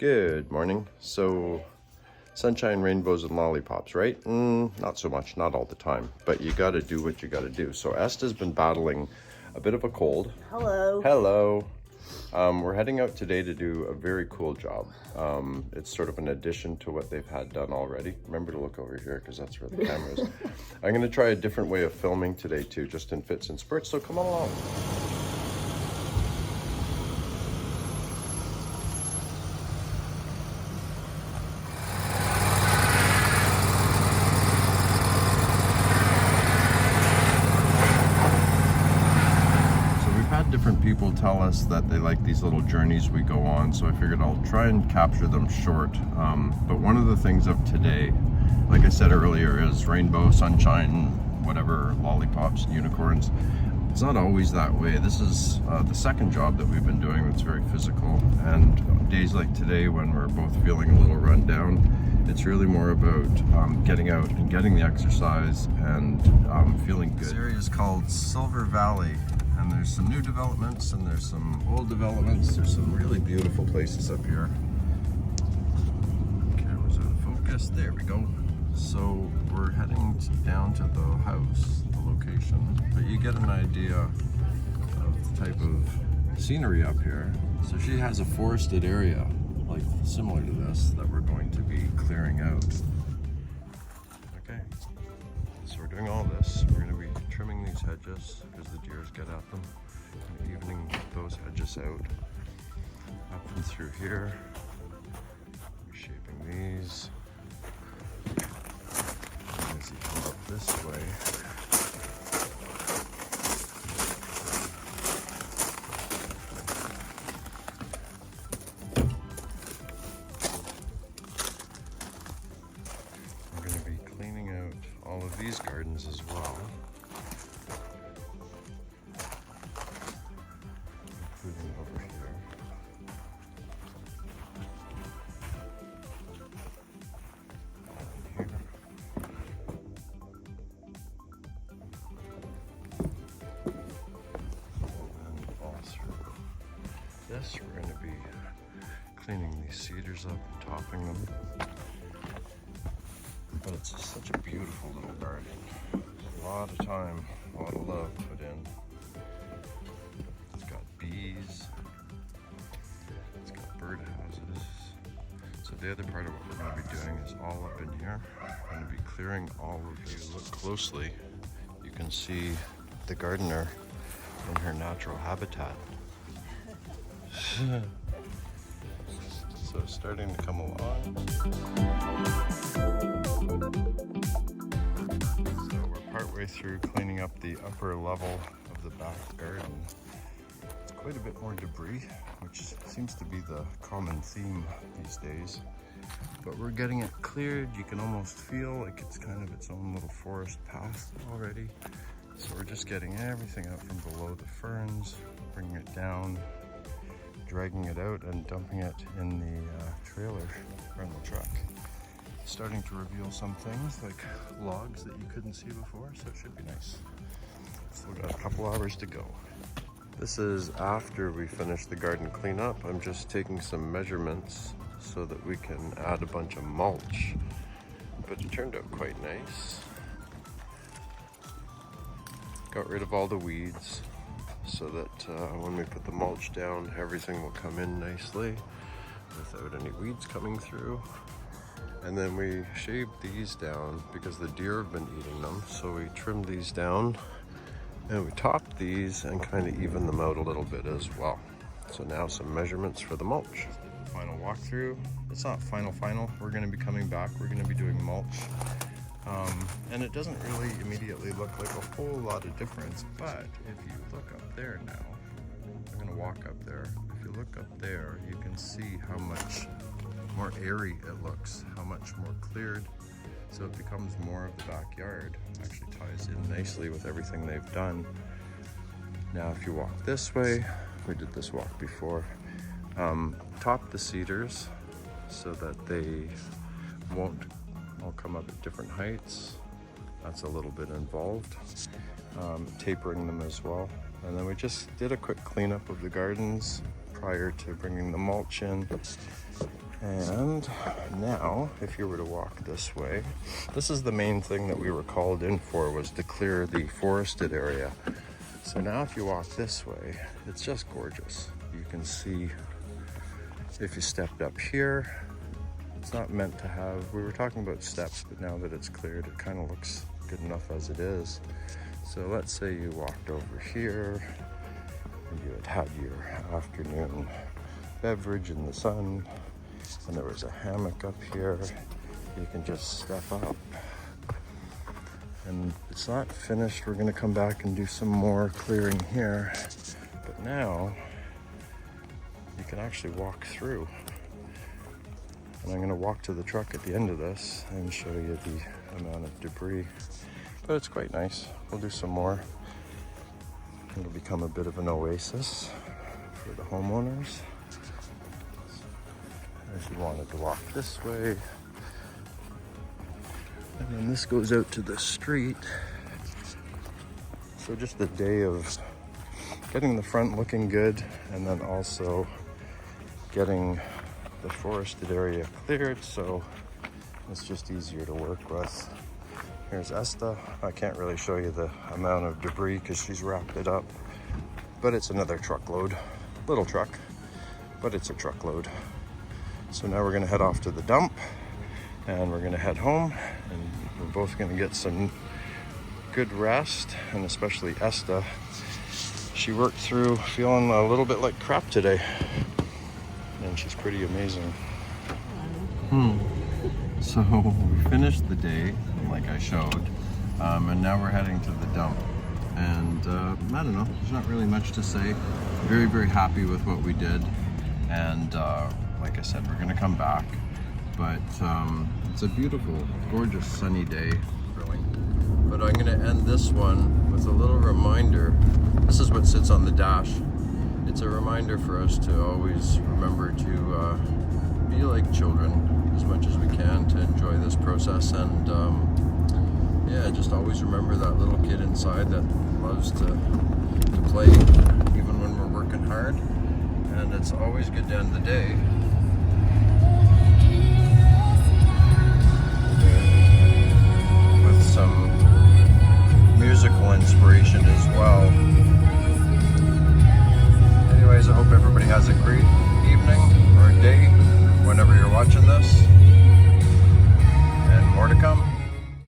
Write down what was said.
Good morning. So, sunshine, rainbows, and lollipops, right? Not so much, not all the time, but you gotta do what you gotta do. So Esta's been battling a bit of a cold. Hello. Hello. We're heading out today to do a very cool job. It's sort of an addition to what they've had done already. Remember to look over here because that's where the camera is. I'm gonna try a different way of filming today too, just in fits and spurts, so come on along. Different people tell us that they like these little journeys we go on, so I figured I'll try and capture them short. But one of the things of today, like I said earlier, is rainbow, sunshine, whatever, lollipops, unicorns. It's not always that way. This is the second job that we've been doing that's very physical, and days like today when we're both feeling a little run down, it's really more about getting out and getting the exercise and feeling good. This area is called Silver Valley. And there's some new developments and there's some old developments. There's some really beautiful places up here. Camera's out of focus. There we go. So we're heading down to the house, the location, but you get an idea of the type of scenery up here. So she has a forested area, like similar to this, that we're going to be clearing out. Okay, so we're doing all this. We're going to be trimming these hedges because the deers get at them, and evening those hedges out, up and through here, reshaping these. And as you come up this way, we're going to be cleaning out all of these gardens as well. Including over here. And here. And all through this, we're going to be cleaning these cedars up and topping them. But it's such a beautiful little garden. A lot of time, a lot of love put in. It's got bees. It's got birdhouses. So the other part of what we're going to be doing is all up in here. We're going to be clearing all of these. Look closely, you can see the gardener in her natural habitat. So it's starting to come along. So we're partway through cleaning up the upper level of the back garden. It's quite a bit more debris, which seems to be the common theme these days. But we're getting it cleared. You can almost feel like it's kind of its own little forest path already. So we're just getting everything out from below the ferns, bringing it down, dragging it out and dumping it in the trailer or in the truck. Starting to reveal some things like logs that you couldn't see before, so it should be nice. Still got a couple hours to go. This is after we finish the garden cleanup. I'm just taking some measurements so that we can add a bunch of mulch, but it turned out quite nice. Got rid of all the weeds so that when we put the mulch down, everything will come in nicely without any weeds coming through. And then we shaved these down because the deer have been eating them, so we trimmed these down and we topped these and kind of evened them out a little bit as well. So now some measurements for the mulch. Final walkthrough. It's not final. We're going to be coming back. We're going to be doing mulch. And it doesn't really immediately look like a whole lot of difference, but if you look up there now, I'm going to walk up there. If you look up there, you can see how much more airy it looks, how much more cleared. So it becomes more of the backyard. Actually ties in nicely with everything they've done. Now if you walk this way, we did this walk before, top the cedars so that they won't all come up at different heights. That's a little bit involved. Tapering them as well. And then we just did a quick cleanup of the gardens prior to bringing the mulch in. And now, if you were to walk this way, this is the main thing that we were called in for, was to clear the forested area. So now if you walk this way, it's just gorgeous. You can see, if you stepped up here, it's not meant to have, we were talking about steps, but now that it's cleared, it kind of looks good enough as it is. So let's say you walked over here, and you had had your afternoon beverage in the sun, and there was a hammock up here. You can just step up. And it's not finished. We're gonna come back and do some more clearing here. But now, you can actually walk through. And I'm gonna walk to the truck at the end of this and show you the amount of debris. But it's quite nice. We'll do some more. It'll become a bit of an oasis for the homeowners. If you wanted to walk this way. And then this goes out to the street. So just a day of getting the front looking good, and then also getting the forested area cleared, so it's just easier to work with. Here's Esta. I can't really show you the amount of debris because she's wrapped it up, but it's another truckload. Little truck, but it's a truckload. So now we're gonna head off to the dump, and we're gonna head home, and we're both gonna get some good rest, and especially Esta. She worked through feeling a little bit like crap today, and she's pretty amazing. So we finished the day, like I showed, and now we're heading to the dump. And I don't know, there's not really much to say. Very, very happy with what we did, and like I said, we're gonna come back. But it's a beautiful, gorgeous sunny day. But I'm gonna end this one with a little reminder. This is what sits on the dash. It's a reminder for us to always remember to be like children as much as we can, to enjoy this process, and yeah, just always remember that little kid inside that loves to play even when we're working hard. And it's always good to end the day